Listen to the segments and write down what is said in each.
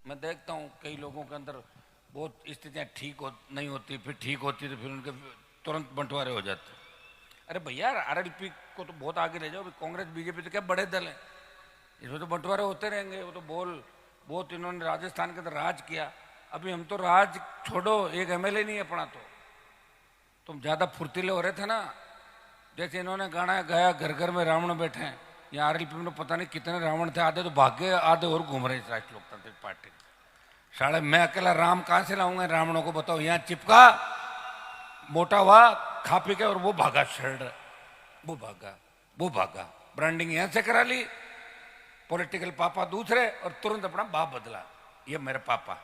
मैं देखता हूँ कई लोगों के अंदर बहुत स्थितियाँ नहीं होती, फिर ठीक होती तो फिर उनके तुरंत बंटवारे हो जाते। अरे भैया आरएलपी को तो बहुत आगे ले जाओ। कांग्रेस बीजेपी तो क्या बड़े दल हैं, इसमें तो बंटवारे होते रहेंगे। वो तो बहुत इन्होंने राजस्थान के अंदर राज किया। अभी हम तो राज छोड़ो, एक एमएलए नहीं है अपना। तो तुम ज्यादा फुर्तीले हो रहे थे ना, जैसे इन्होंने गाना गाया घर घर में रावण बैठे हैं। यहाँ आरएलपी में पता नहीं कितने रावण थे, आधे तो भागे, आधे और घूम रहे इस राष्ट्रीय लोकतांत्रिक पार्टी। साढ़े मैं अकेला राम कहां से लाऊंगा रावणों को, बताओ। यहाँ चिपका, मोटा हुआ, खा पी के, और वो भागा शर्ट, वो भागा ब्रांडिंग यहां से करा ली, पॉलिटिकल पापा दूसरे, और तुरंत अपना बाप बदला। ये मेरे पापा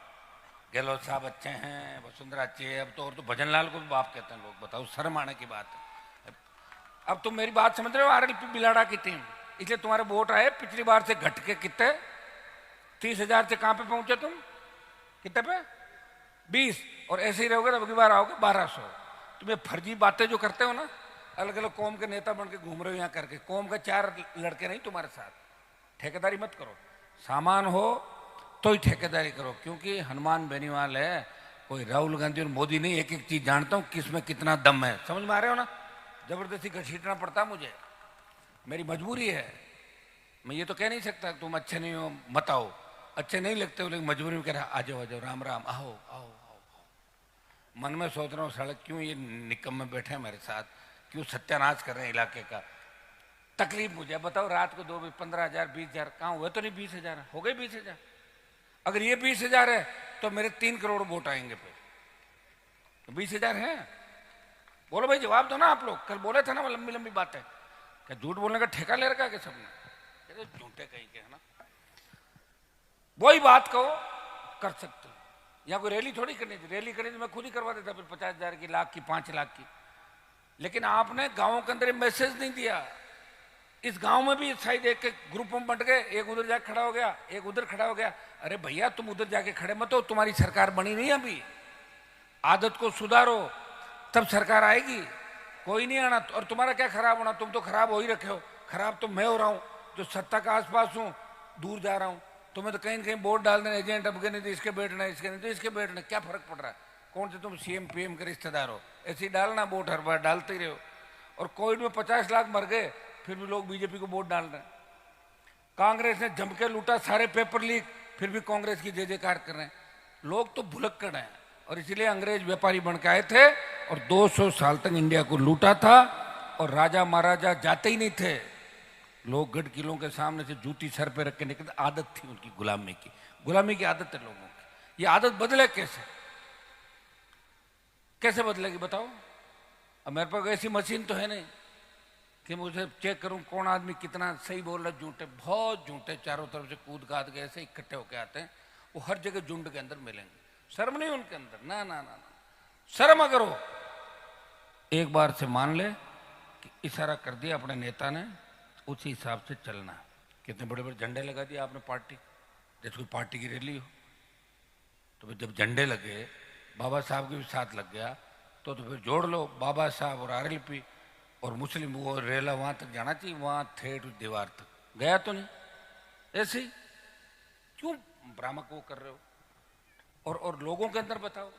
गहलोत साहब अच्छे हैं, वसुंधरा अच्छी है। अब तो और तो भजन लाल को भी बाप कहते हैं लोग, बताओ, शर्म आने की बात है। अब तुम मेरी बात समझ रहे हो। आरएलपी बिलाड़ा की टीम, इसलिए तुम्हारे वोट आए पिछली बार से घट के कितने, 30,000 से कहां पे पहुंचे तुम, कितने पे, 20। और ऐसे ही रहोगे तो अगली बार आओगे 1200। तुम्हें फर्जी बातें जो करते हो ना, अलग अलग कौम के नेता बन के घूम रहे हो यहाँ करके, कौम के 4 लड़के नहीं तुम्हारे साथ। ठेकेदारी मत करो, सामान हो तो ही ठेकेदारी करो, क्योंकि हनुमान बेनीवाल है, कोई राहुल गांधी और मोदी नहीं। एक एक चीज जानता हूं किसमें कितना दम है, समझ में आ रहे हो ना। जबरदस्ती घसीटना पड़ता मुझे, मेरी मजबूरी है। मैं ये तो कह नहीं सकता तुम अच्छे नहीं हो मत आओ, अच्छे नहीं लगते हो, लेकिन मजबूरी में कह रहा आ जाओ राम राम, आओ आओ आओ। मन में सोच रहा हूँ साले क्यों ये निकम में बैठे हैं मेरे साथ, क्यों सत्यानाश कर रहे हैं इलाके का। तकलीफ मुझे बताओ, रात को 2 15,000 20,000 कहाँ हुए, तो नहीं 20,000 हो गए 20,000। अगर ये 20,000 है तो मेरे 3 करोड़ वोट आएंगे फिर। तो 20,000 है, बोलो भाई, जवाब दो ना आप लोग। कल बोले थे ना लंबी लंबी बातें, क्या झूठ बोलने का ठेका ले रखा है सबने, झूठे कहीं के है ना। वही बात कहो कर सकते हो। यहाँ कोई रैली थोड़ी करनी थी, रैली करनी थी मैं खुद ही करवा देता, फिर 50,000 की, लाख की, 5 लाख की। लेकिन आपने गांवों के अंदर मैसेज नहीं दिया। इस गांव में भी शायद एक ग्रुप में बंट गए, एक उधर जाके खड़ा हो गया, एक उधर खड़ा हो गया। अरे भैया तुम उधर जाके खड़े मत हो, तुम्हारी सरकार बनी नहीं अभी, आदत को सुधारो तब सरकार आएगी। कोई नहीं आना। और तुम्हारा क्या खराब होना, तुम तो खराब हो ही रखे हो। खराब तो मैं हो रहा हूं जो सत्ता का आसपास हूं, दूर जा रहा हूं। तुम्हें तो कहीं कहीं वोट डाल देना, एजेंट अब के नहीं तो इसके बैठना, इसके नहीं तो इसके बैठना, क्या फर्क पड़ रहा है। कौन से तुम सीएम पीएम के रिश्तेदार हो, ऐसे ही डालना वोट, हर बार डालते ही रहो। और कोविड में 50 लाख मर गए, फिर भी लोग बीजेपी को वोट डाल रहे हैं। कांग्रेस ने जम के लूटा, सारे पेपर लीक, फिर भी कांग्रेस की जय जयकार कर रहे हैं। लोग तो भुलक्कड़ हैं, और इसलिए अंग्रेज व्यापारी बन के आए थे और 200 साल तक इंडिया को लूटा था। और राजा महाराजा जाते ही नहीं थे, लोग गढ़ किलों के सामने से जूती सर पे रख के निकलते। आदत थी उनकी गुलामी की, गुलामी की आदत है लोगों की। ये आदत बदले कैसे, कैसे बदलेगी बताओ। अब मेरे पास ऐसी मशीन तो है नहीं कि मुझे चेक करूं कौन आदमी कितना सही बोल रहा है। झूठे, बहुत झूठे चारों तरफ से कूद काद के ऐसे इकट्ठे होके आते हैं। वो हर जगह झुंड के अंदर मिलेंगे। शर्म नहीं उनके अंदर, ना ना ना ना। शर्म अगर हो, एक बार से मान ले कि इशारा कर दिया अपने नेता ने, उसी हिसाब से चलना। कितने बड़े बड़े झंडे लगा दिए आपने पार्टी, जैसे कोई पार्टी की रैली हो। तो जब झंडे लगे, बाबा साहब के भी साथ लग गया, तो फिर जोड़ लो बाबा साहब और आरएलपी और मुस्लिम। वो रेला वहां तक जाना चाहिए, वहां ठेठ दीवार तक गया तो नहीं। ऐसे ही क्यों भ्रामक वो कर रहे हो। और लोगों के अंदर बताओ,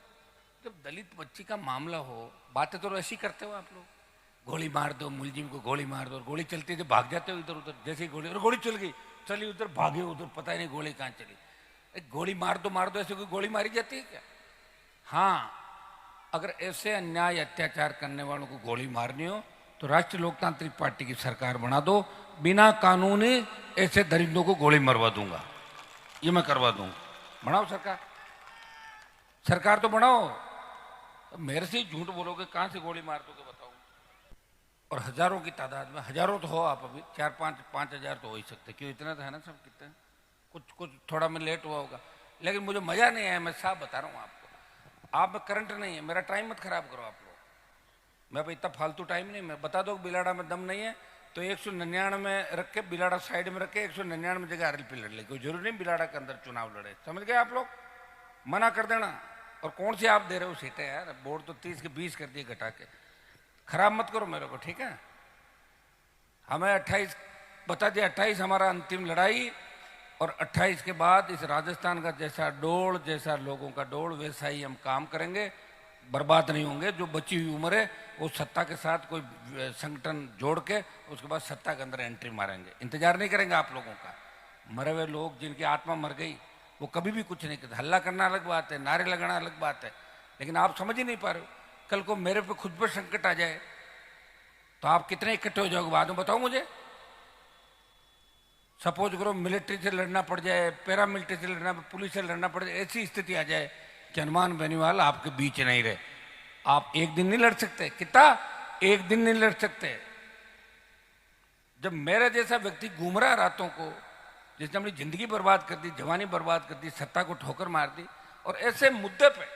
जब दलित बच्ची का मामला हो, बातें तो ऐसी करते हो आप लोग, गोली मार दो मुलजिम को, गोली मार दो। और गोली चलती है तो भाग जाते हो इधर उधर, जैसे ही गोली, और गोली चल गई, चली उधर, भागे उधर, पता ही नहीं गोली कहाँ चली। गोली मार दो, ऐसे कोई गोली मारी जाती है क्या। हाँ, अगर ऐसे अन्याय अत्याचार करने वालों को गोली मारनी हो तो राष्ट्रीय लोकतांत्रिक पार्टी की सरकार बना दो। बिना कानूनी ऐसे दरिंदों को गोली मरवा दूंगा, ये मैं करवा दूंगा। बनाओ सरकार, सरकार तो बनाओ। मेरे से झूठ बोलोगे, कहां से गोली मार दोगे बताओ। और हजारों की तादाद में, हजारों तो हो आप अभी, 4-5 हजार तो हो ही सकते, क्यों इतना तो है ना सब। कितने कुछ थोड़ा में लेट हुआ होगा, लेकिन मुझे मजा नहीं आया। मैं साफ बता रहा हूँ आपको। आप में करंट नहीं है, मेरा टाइम मत खराब करो आप लोग। मैं भाई इतना फालतू टाइम नहीं। मैं बता दो बिलाड़ा में दम नहीं है तो 199 में रख के, बिलाड़ा साइड में रख के 199 जगह आरएलपी लड़ ले। कोई जरूरी नहीं बिलाड़ा के अंदर चुनाव लड़े, समझ गए आप लोग। मना कर देना। और कौन सी आप दे रहे हो सीटें यार, वोट तो 30 के 20 कर दिए घटा के। खराब मत करो मेरे को, ठीक है। हमें 28 बता दिया, 28 हमारा अंतिम लड़ाई। और 28 के बाद इस राजस्थान का जैसा डोल, जैसा लोगों का डोल, वैसा ही हम काम करेंगे, बर्बाद नहीं होंगे। जो बची हुई उम्र है वो सत्ता के साथ कोई संगठन जोड़ के उसके बाद सत्ता के अंदर एंट्री मारेंगे। इंतजार नहीं करेंगे आप लोगों का। मरे हुए लोग जिनकी आत्मा मर गई वो कभी भी कुछ नहीं करते। हल्ला करना अलग बात है, नारे लगाना अलग बात है, लेकिन आप समझ ही नहीं पा रहे हो। कल को मेरे पे खुद पर संकट आ जाए तो आप कितने इकट्ठे हो जाओगे बाद में, बताओ मुझे। सपोज करो मिलिट्री से लड़ना पड़ जाए, पैरा मिलिट्री से लड़ना, पुलिस से लड़ना पड़ जाए, ऐसी स्थिति आ जाए कि हनुमान बेनीवाल आपके बीच नहीं रहे। आप एक दिन नहीं लड़ सकते। कितना? एक दिन नहीं लड़ सकते। जब मेरा जैसा व्यक्ति घूम रहा रातों को, जिसने अपनी जिंदगी बर्बाद कर दी, जवानी बर्बाद कर दी, सत्ता को ठोकर मार दी, और ऐसे मुद्दे पे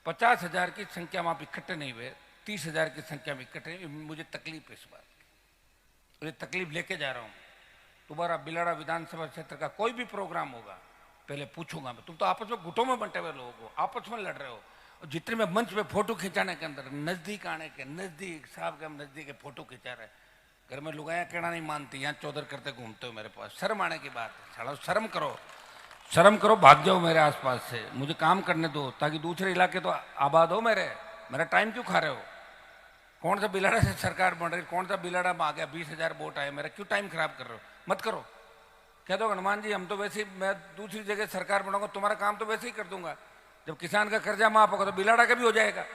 50,000 की संख्या में आप इकट्ठे नहीं हुए, 30,000 की संख्या में इकट्ठे नहीं, मुझे तकलीफ है इस बात की। मुझे तकलीफ लेके जा रहा हूं। दोबारा बिलाड़ा विधानसभा क्षेत्र का कोई भी प्रोग्राम होगा पहले पूछूंगा मैं, तुम तो आपस में गुटों में बंटे हुए लोगों को आपस में लड़ रहे हो। और जितने में मंच पे फोटो खिंचाने के अंदर नजदीक आने के, नजदीक साहब के हम नजदीक के फोटो खिंचा रहे, घर में लुगाया कहना नहीं मानती, यहाँ चौधर करते घूमते हो मेरे पास। शर्म आने की बात है। साला शर्म करो, शर्म करो, भाग जाओ मेरे आसपास से, मुझे काम करने दो ताकि दूसरे इलाके तो आबाद हो। मेरा टाइम क्यों खा रहे हो? कौन सा बिलाड़ा से सरकार बन रही, कौन सा बिलाड़ा में आ गया, 20,000 वोट आए, मेरा क्यों टाइम खराब कर रहे हो? मत करो। कह दो हनुमान जी हम तो वैसे ही, मैं दूसरी जगह सरकार बनाऊंगा, तुम्हारा काम तो वैसे ही कर दूंगा। जब किसान का कर्जा माफ होगा तो बिलाड़ा का भी हो जाएगा।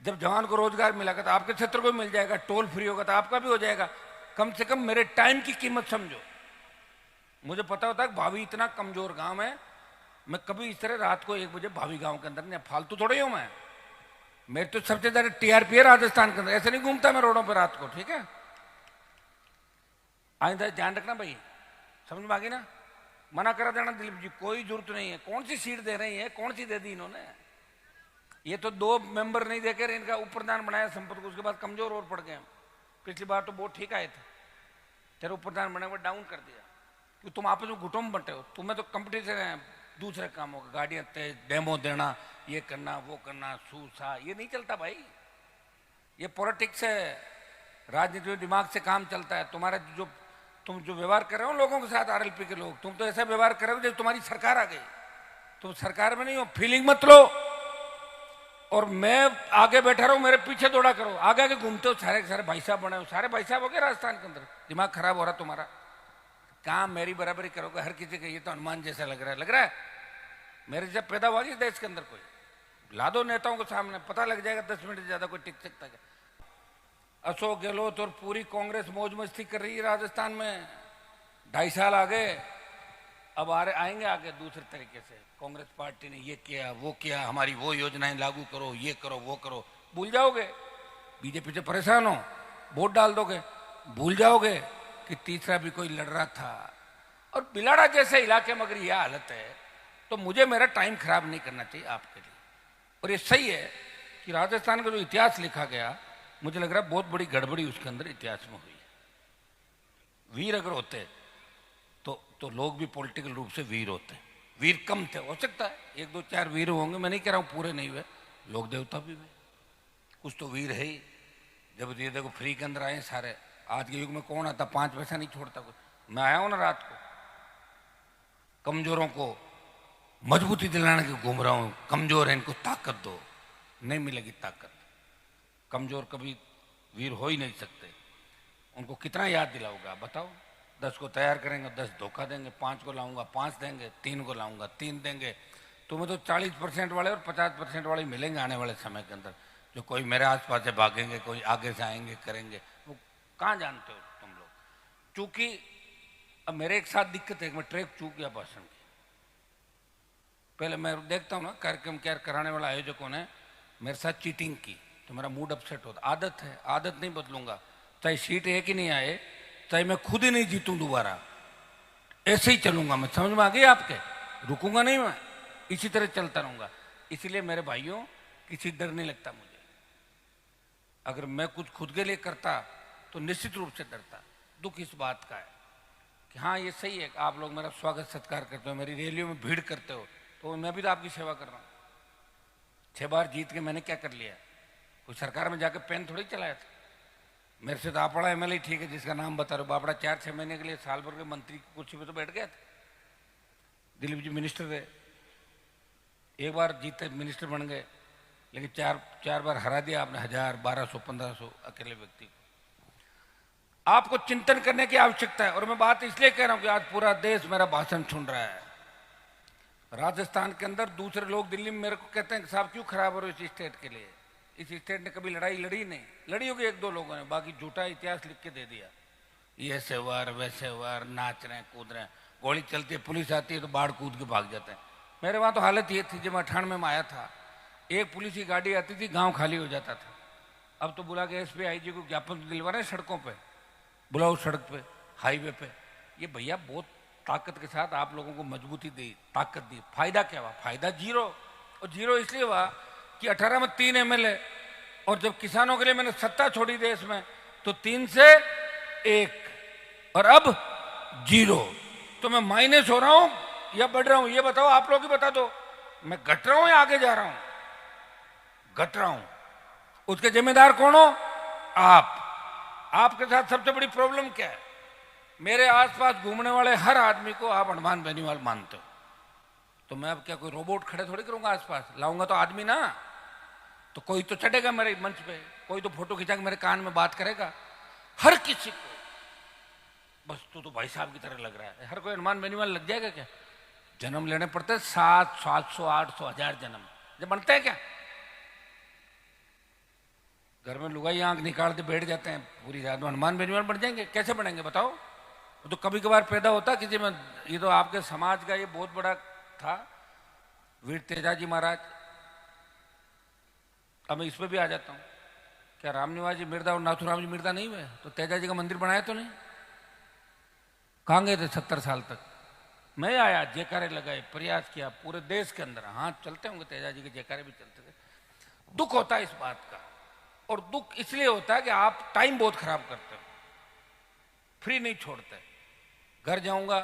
जब जवान को रोजगार मिलेगा तो आपके क्षेत्र को भी मिल जाएगा। टोल फ्री होगा तो आपका भी हो जाएगा। कम से कम मेरे टाइम की कीमत समझो। मुझे पता होता है भाभी इतना कमजोर गांव है, मैं कभी इस तरह रात को 1 बजे भाभी गांव के अंदर नहीं, फालतू थोड़े हूं मैं। मेरे तो सबसे ज्यादा टीआरपी है राजस्थान के अंदर, ऐसे नहीं घूमता मैं रोडों पर रात को, ठीक है? आइंदा ध्यान रखना भाई, समझ में आ गई ना? मना करा देना दिलीप जी, कोई जरूरत नहीं है। कौन सी सीट दे रही है, कौन सी दे दी इन्होंने? ये तो 2 मेंबर नहीं देकर इनका उप प्रधान बनाया संपत को, उसके बाद कमजोर और पड़ गए। पिछली बार तो बहुत ठीक आए थे, तेरे उप प्रधान बने हुए डाउन कर दिया क्योंकि तुम आपस में गुटों में बंटे हो। तुम्हें तो कंपटीशन है दूसरे कामों का, गाड़ियां तेज, डेमो देना, ये करना वो करना, सूसा, ये नहीं चलता भाई। ये पॉलिटिक्स है, राजनीति में दिमाग से काम चलता है। तुम्हारा जो तुम जो व्यवहार कर रहे हो लोगों के साथ, आरएलपी के लोग, तुम तो ऐसा व्यवहार कर रहे हो जैसे तुम्हारी सरकार आ गई। तुम सरकार में नहीं हो, फीलिंग मत लो। और मैं आगे बैठा रहा हूं, मेरे पीछे दौड़ा करो, आगे आगे घूमते हो, सारे सारे भाई साहब बने हो, सारे भाई साहब हो गए राजस्थान के अंदर। दिमाग खराब हो रहा तुम्हारा। काम मेरी बराबरी करोगे हर किसी का, ये तो हनुमान जैसा लग रहा है। मेरे जब पैदा हुआ इस देश के अंदर, कोई ला दो नेताओं के सामने, पता लग जाएगा 10 मिनट से ज्यादा कोई टिक सकता है। अशोक गहलोत और पूरी कांग्रेस मौज मस्ती कर रही है राजस्थान में। 2.5 साल आ गए, अब आएंगे आगे दूसरे तरीके से। कांग्रेस पार्टी ने ये किया वो किया, हमारी वो योजनाएं लागू करो, ये करो वो करो, भूल जाओगे। बीजेपी से परेशान हो, वोट डाल दोगे, भूल जाओगे कि तीसरा भी कोई लड़ रहा था। और बिलाड़ा जैसे इलाके में अगर यह हालत है तो मुझे मेरा टाइम खराब नहीं करना चाहिए आपके लिए। और ये सही है कि राजस्थान का जो इतिहास लिखा गया, मुझे लग रहा है बहुत बड़ी गड़बड़ी उसके अंदर इतिहास में हुई। वीर अगर होते तो लोग भी पॉलिटिकल रूप से वीर होते। वीर कम थे, हो सकता है 1 2 4 वीर होंगे, मैं नहीं कह रहा हूं पूरे नहीं हुए, लोग देवता भी हुए, कुछ तो वीर है ही। जब ये देखो फ्री के अंदर आए सारे, आज के युग में कौन आता 5 पैसा नहीं छोड़ता कोई। मैं आया हूं ना रात को, कमजोरों को मजबूती दिलाने के घूम रहा हूं। कमजोर है, इनको ताकत दो, नहीं मिलेगी ताकत। कमजोर कभी वीर हो ही नहीं सकते। उनको कितना याद दिलाओगा बताओ? 10 को तैयार करेंगे, 10 धोखा देंगे, 5 को लाऊंगा 5 देंगे, 3 को लाऊंगा 3 देंगे। तुम्हें तो 40% वाले और 50% वाले मिलेंगे आने वाले समय के अंदर, जो कोई मेरे आसपास से भागेंगे, कोई आगे से आएंगे करेंगे। वो कहाँ जानते हो तुम लोग? चूंकि अब मेरे एक साथ दिक्कत है, मैं ट्रैक चूक गया भाषण की। पहले मैं देखता हूँ ना कार्यक्रम क्या कराने वाला आयोजकों ने मेरे साथ चीटिंग की तो मेरा मूड अपसेट होता। आदत है, आदत नहीं बदलूंगा, चाहे सीट एक ही नहीं आए, चाहे मैं खुद ही नहीं जीतूं दोबारा, ऐसे ही चलूंगा मैं। समझ में आ गई आपके? रुकूंगा नहीं मैं, इसी तरह चलता रहूंगा। इसलिए मेरे भाइयों, किसी डर नहीं लगता मुझे। अगर मैं कुछ खुद के लिए करता तो निश्चित रूप से डरता। दुख इस बात का है कि हाँ ये सही है, आप लोग मेरा स्वागत सत्कार करते हो, मेरी रैलियों में भीड़ करते हो, तो मैं भी तो आपकी सेवा कर रहा हूँ। 6 बार जीत के मैंने क्या कर लिया? कोई सरकार में जाकर पेन थोड़ी चलाया था। मेरे से तो आपड़ा एमएलए ठीक है जिसका नाम बता रहे हो। बापड़ा 4-6 महीने के लिए साल भर के मंत्री की कुर्सी पे तो बैठ गया था। दिलीप जी मिनिस्टर थे, एक बार जीते मिनिस्टर बन गए, लेकिन चार बार हरा दिया आपने 1000, 1200, 1500 अकेले व्यक्ति को। आपको चिंतन करने की आवश्यकता है। और मैं बात इसलिए कह रहा हूं कि आज पूरा देश मेरा भाषण सुन रहा है। राजस्थान के अंदर दूसरे लोग दिल्ली में मेरे को कहते हैं कि साहब क्यों खराब हो रहे हो इस स्टेट के लिए। इस स्टेट ने कभी लड़ाई लड़ी नहीं, लड़ी होगी 1-2 लोगों ने, बाकी झूठा इतिहास लिख के दे दिया। ये ऐसे वार वैसे वार, नाच रहे हैं कूद रहे हैं, गोली चलती है पुलिस आती है तो बाढ़ कूद के भाग जाते हैं। मेरे वहां तो हालत ये थी, जब मैं 98 में आया था, एक पुलिस की गाड़ी आती थी, गांव खाली हो जाता था। अब तो बुला के एसपी आईजी को ज्ञापन दिलवा रहे हैं सड़कों पे, बुलाओ सड़क पे, हाईवे पे। ये भैया बहुत ताकत के साथ आप लोगों को मजबूती दी, ताकत दी। फायदा क्या हुआ? फायदा जीरो। और जीरो इसलिए हुआ कि 18 में 3 एमएलए, और जब किसानों के लिए मैंने सत्ता छोड़ी देश में तो 3 से 1, और अब 0। तो मैं माइनस हो रहा हूं या बढ़ रहा हूं? ये बताओ, आप लोग ही बता दो। मैं घट रहा हूं या आगे जा रहा हूं? घट रहा हूं। उसके जिम्मेदार कौन हो? आप। आपके साथ सबसे बड़ी प्रॉब्लम क्या है? मेरे आसपास घूमने वाले हर आदमी को आप हनुमान बेनीवाल मानते हो। तो मैं अब क्या कोई रोबोट खड़े थोड़ी करूंगा आसपास? लाऊंगा तो आदमी ना। तो कोई तो चढ़ेगा मेरे मंच पे, कोई तो फोटो खिंचा के मेरे कान में बात करेगा। हर किसी को बस तो भाई साहब की तरह लग रहा है। हर कोई हनुमान बेनीवाल लग जाएगा क्या? जन्म लेने पड़ते 700, 700, 800, 1000 जन्म जब बनते हैं क्या? घर में लुगाई आंख निकाल के बैठ जाते हैं पूरी रात में, हनुमान बेनीवाल बन जाएंगे? कैसे बनेंगे बताओ? तो कभी कभार पैदा होता किसी में। ये तो आपके समाज का ये बहुत बड़ा था, वीर तेजाजी महाराज। अब मैं इस पर भी आ जाता हूं। क्या रामनिवास जी मिर्दा और नाथुराम जी मिर्दा नहीं हुए? तो तेजाजी का मंदिर बनाया तो नहीं? कहां गए थे 70 साल तक? मैं आया, जयकारे लगाए, प्रयास किया पूरे देश के अंदर। हाँ चलते होंगे, तेजाजी के जयकारे भी चलते थे। दुख होता है इस बात का, और दुख इसलिए होता है कि आप टाइम बहुत खराब करते हो, फ्री नहीं छोड़ते। घर जाऊंगा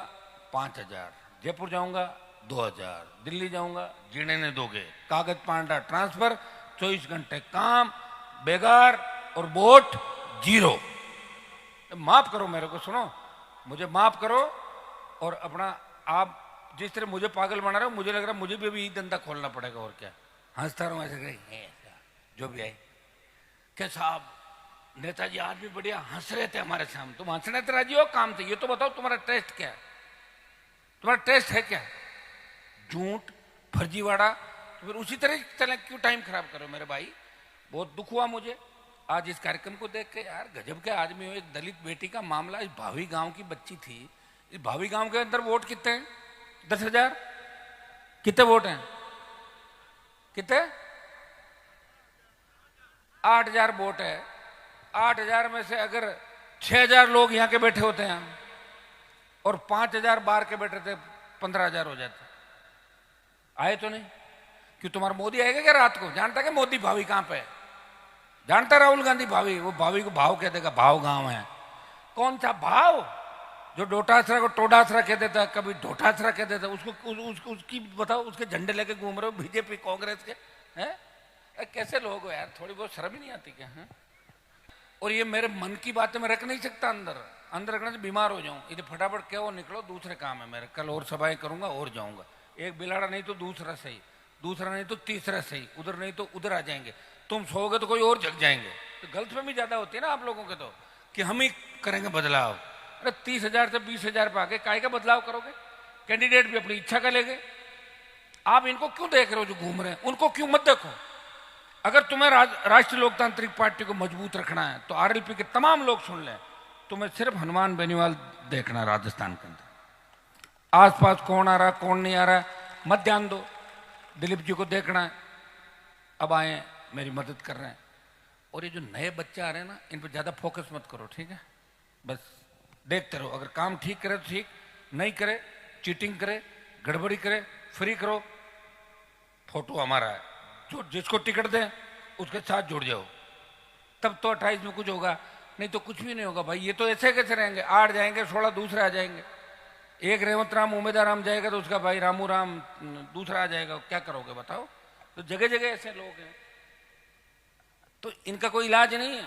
5000, जयपुर जाऊंगा 2000, दिल्ली जाऊंगा जीने नहीं दोगे, कागज पांडा ट्रांसफर, 24 घंटे काम, बेगार और वोट 0। माफ करो मेरे को, सुनो, मुझे माफ करो। और अपना आप जिस तरह मुझे पागल बना रहे हो, मुझे लग रहा है मुझे भी अभी यही धंधा खोलना पड़ेगा। और क्या हंसता रहूं ऐसे, जो भी आए क्या साहब नेताजी आज भी बढ़िया हंस रहे थे हमारे सामने। तुम हंसने तो राजी हो, काम थे। ये तो बताओ तुम्हारा टेस्ट क्या है? तुम्हारा टेस्ट है क्या? झूठ, फर्जीवाड़ा। तो फिर उसी तरह चले, क्यों टाइम खराब करो मेरे भाई? बहुत दुख हुआ मुझे आज इस कार्यक्रम को देख के। यार गजब के आदमी हो। एक दलित बेटी का मामला, इस भावी गांव की बच्ची थी। इस भावी गांव के अंदर वोट कितने हैं? 10,000। कितने वोट हैं? कितने? 8,000 वोट है। 8,000 में से अगर 6,000 लोग यहाँ के बैठे होते हैं और 5,000 बाहर के बैठे थे, 15,000 हो जाते। आए तो नहीं? क्यों तुम्हारा मोदी आएगा क्या रात को? जानता क्या मोदी भावी कहां पे है? जानता राहुल गांधी भावी? वो भावी को भाव कह देगा, भाव गांव है। कौन सा भाव? जो डोटासरा को टोडासरा कह देता है, कभी ढोटासरा कह देता है। उसको उसकी बताओ, उसके झंडे लेके घूम रहे हो बीजेपी कांग्रेस के हैं? कैसे लोग हो यार? थोड़ी बहुत शर्म ही नहीं आती क्या? है? और ये मेरे मन की बातें मैं रख नहीं सकता अंदर रखने से बीमार हो जाऊं। इधर फटाफट क्या वो निकलो, दूसरे काम है मेरे। कल और सभाएं करूंगा और जाऊंगा। एक बिलाड़ा नहीं तो दूसरा सही, दूसरा नहीं तो तीसरा सही, उधर नहीं तो उधर आ जाएंगे। तुम सोओगे तो कोई और जग जाएंगे। तो गलतफहमी ज्यादा होती है ना आप लोगों के, तो कि हम ही करेंगे बदलाव। अरे 30,000 से 20,000 पे आके काहे का बदलाव करोगे? कैंडिडेट भी अपनी इच्छा का लेंगे। आप इनको क्यों देख रहे हो जो घूम रहे हैं? उनको क्यों मत देखो। अगर तुम्हें राष्ट्रीय लोकतांत्रिक पार्टी को मजबूत रखना है तो आरएलपी के तमाम लोग सुन लें, तुम्हें सिर्फ हनुमान बेनीवाल देखना है राजस्थान के अंदर। आसपास कौन आ रहा कौन नहीं आ रहा मत ध्यान दो। दिलीप जी को देखना है, अब आए मेरी मदद कर रहे हैं। और ये जो नए बच्चे आ रहे हैं ना, इन पर ज्यादा फोकस मत करो, ठीक है? बस देखते रहो। अगर काम ठीक करे तो ठीक, नहीं करे, चीटिंग करे, गड़बड़ी करे, फ्री करो। फोटो हमारा है, जो जिसको टिकट दें उसके साथ जुड़ जाओ, तब तो 28 में कुछ होगा, नहीं तो कुछ भी नहीं होगा भाई। ये तो ऐसे कैसे रहेंगे? 8 जाएंगे, 16 दूसरे आ जाएंगे। एक रेवंत राम उमेदा राम जाएगा तो उसका भाई रामू राम दूसरा आ जाएगा। क्या करोगे बताओ? तो जगह जगह ऐसे लोग हैं, तो इनका कोई इलाज नहीं है।